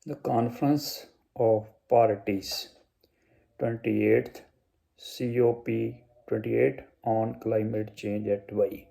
The Conference of Parties 28th COP28 on climate change at Dubai.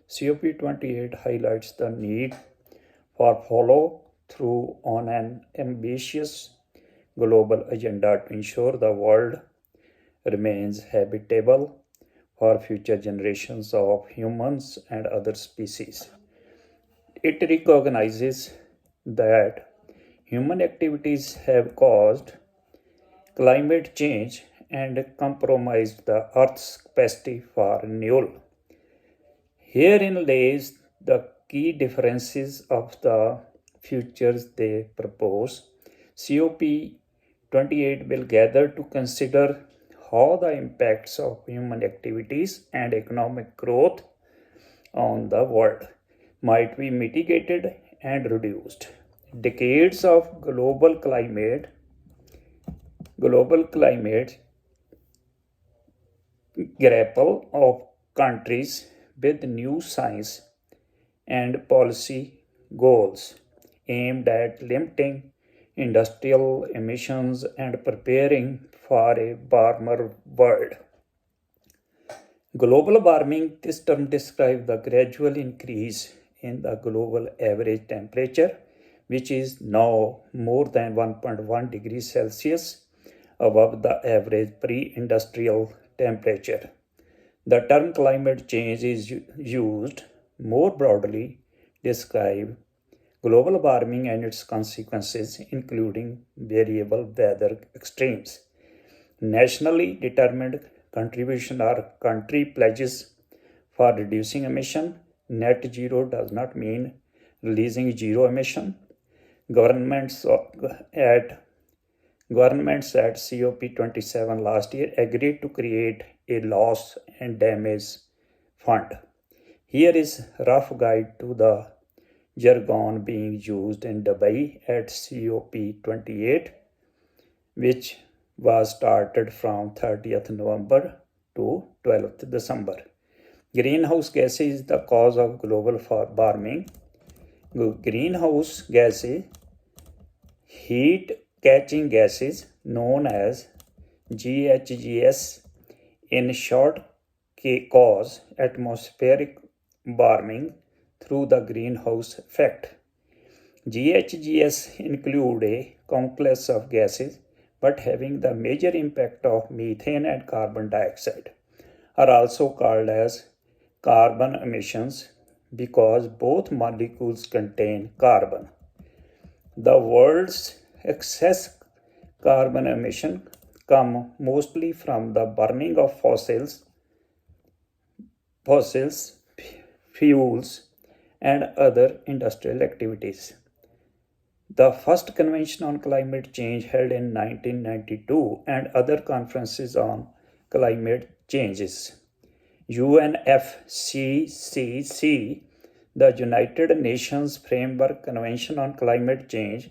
COP28 highlights the need for follow through on an ambitious global agenda to ensure the world remains habitable for future generations of humans and other species. It recognizes that human activities have caused climate change and compromised the Earth's capacity for renewal. Herein lays the key differences of the futures they propose. COP28 will gather to consider how the impacts of human activities and economic growth on the world might be mitigated and reduced. Decades of global climate grapple of countries with new science and policy goals aimed at limiting industrial emissions and preparing for a warmer world. Global warming, this term describes the gradual increase in the global average temperature, which is now more than 1.1 degrees Celsius above the average pre-industrial temperature. The term climate change is used more broadly to describe global warming and its consequences, including variable weather extremes. Nationally determined contribution or country pledges for reducing emission. Net zero does not mean releasing zero emission. Governments at COP27 last year agreed to create a loss and damage fund. Here is a rough guide to the jargon being used in Dubai at COP28, which was started from 30th November to 12th December. Greenhouse gases is the cause of global warming. Greenhouse gases, heat catching gases known as GHGs, in short, cause atmospheric warming through the greenhouse effect. GHGs include a complex of gases, but having the major impact of methane and carbon dioxide, are also called as carbon emissions because both molecules contain carbon. The world's excess carbon emission come mostly from the burning of fossils, fuels, and other industrial activities. The first convention on climate change held in 1992 and other conferences on climate changes. UNFCCC, the United Nations Framework Convention on Climate Change,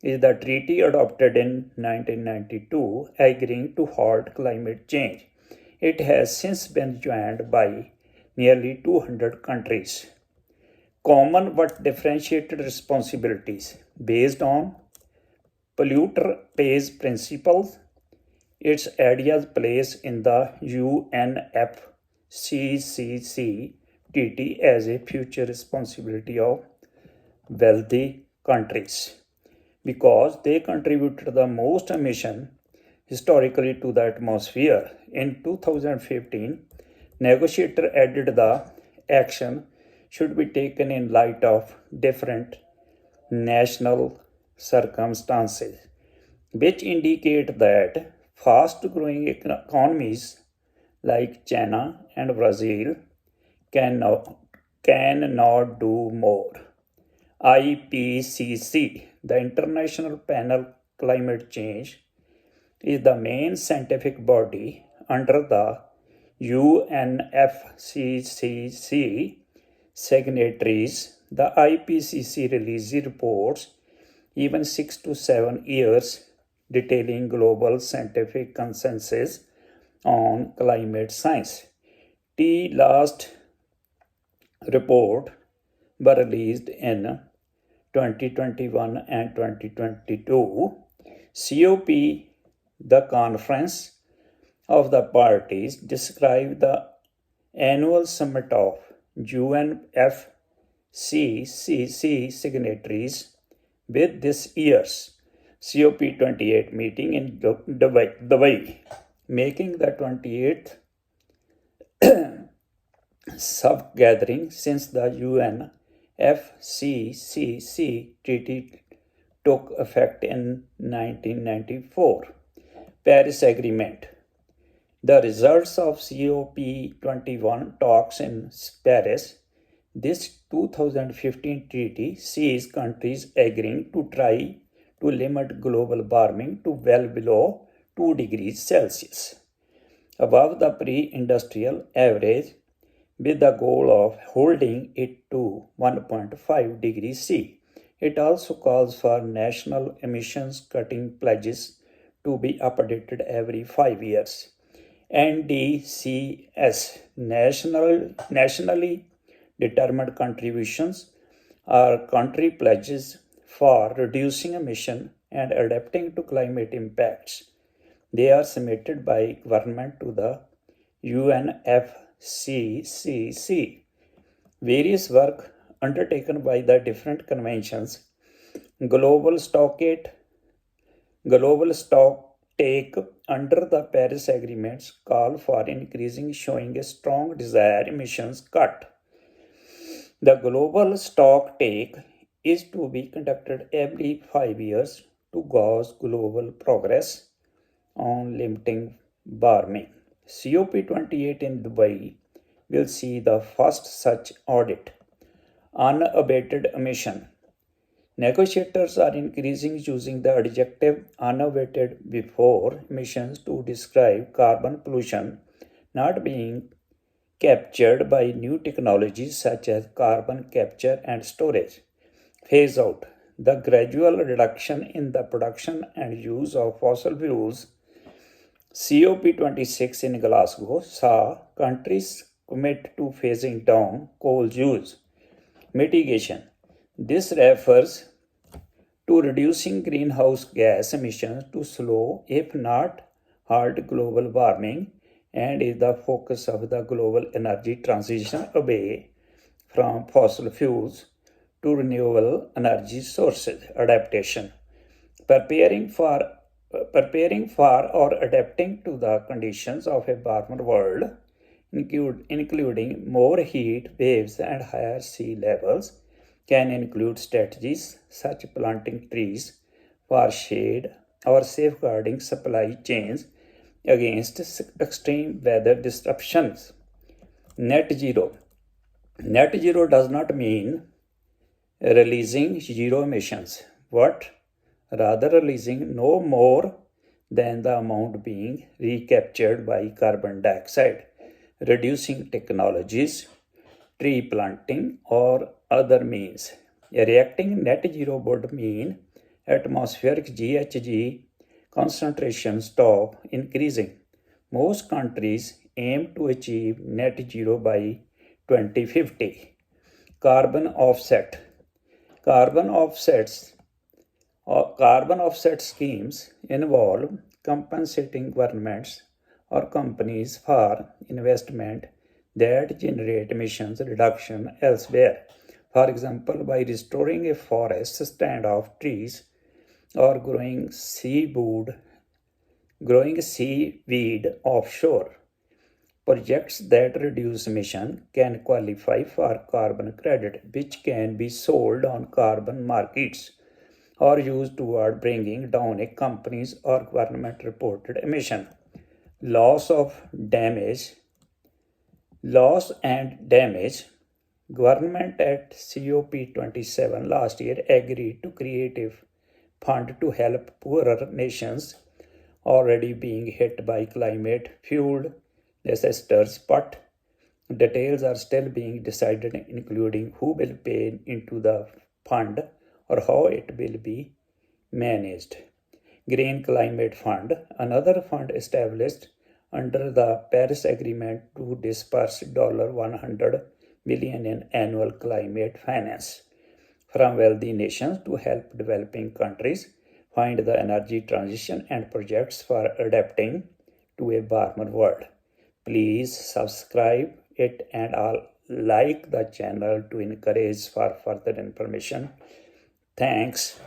is the treaty adopted in 1992 agreeing to halt climate change. It has since been joined by nearly 200 countries. Common but differentiated responsibilities based on polluter pays principles. Its ideas place in the UNFCCC treaty as a future responsibility of wealthy countries because they contributed the most emission historically to the atmosphere. In 2015, negotiator added the action should be taken in light of different national circumstances, which indicate that fast-growing economies like China and Brazil cannot do more. IPCC, the International Panel on Climate Change, is the main scientific body under the UNFCCC signatories. The IPCC releases reports even 6 to 7 years detailing global scientific consensus on climate science. The last report were released in 2021 and 2022. COP, the Conference of the Parties, described the annual summit of UNFCCC signatories with this year's COP28 meeting in Dubai, making the 28th sub-gathering since the UNFCCC treaty took effect in 1994. Paris Agreement. The results of COP21 talks in Paris. This 2015 treaty sees countries agreeing to try to limit global warming to well below 2 degrees Celsius, above the pre-industrial average, with the goal of holding it to 1.5 degrees C. It also calls for national emissions cutting pledges to be updated every 5 years. NDCs, nationally determined contributions, are country pledges for reducing emission and adapting to climate impacts. They are submitted by government to the UNFCCC. Various work undertaken by the different conventions, global stocktake under the Paris agreements call for increasing, showing a strong desire emissions cut. The global stocktake is to be conducted every 5 years to gauge global progress on limiting warming. COP28 in Dubai will see the first such audit. Unabated emission. Negotiators are increasingly using the adjective unabated before emissions to describe carbon pollution not being captured by new technologies such as carbon capture and storage. Phase out. The gradual reduction in the production and use of fossil fuels. COP26 in Glasgow saw countries commit to phasing down coal use. Mitigation. This refers to reducing greenhouse gas emissions to slow, if not halt, global warming, and is the focus of the global energy transition away from fossil fuels to renewable energy sources. Adaptation. Preparing for or adapting to the conditions of a warmer world, including more heat waves and higher sea levels, can include strategies such as planting trees for shade or safeguarding supply chains against extreme weather disruptions. Net zero. Net zero does not mean releasing zero emissions, but rather releasing no more than the amount being recaptured by carbon dioxide. Reducing technologies, tree planting, or other means. Reacting net zero would mean atmospheric GHG concentration stop increasing. Most countries aim to achieve net zero by 2050. Carbon offset. Carbon offset schemes involve compensating governments or companies for investment that generate emissions reduction elsewhere. For example, by restoring a forest stand of trees or growing seaweed offshore. Projects that reduce emission can qualify for carbon credit, which can be sold on carbon markets or used toward bringing down a company's or government reported emission. Loss and damage. Government at COP27 last year agreed to create a fund to help poorer nations already being hit by climate-fueled disasters, but details are still being decided, including who will pay into the fund or how it will be managed. Green Climate Fund, another fund established under the Paris Agreement to disperse $100 billion in annual climate finance. from wealthy nations to help developing countries find the energy transition and projects for adapting to a warmer world. Please subscribe it and like the channel to encourage for further information. Thanks.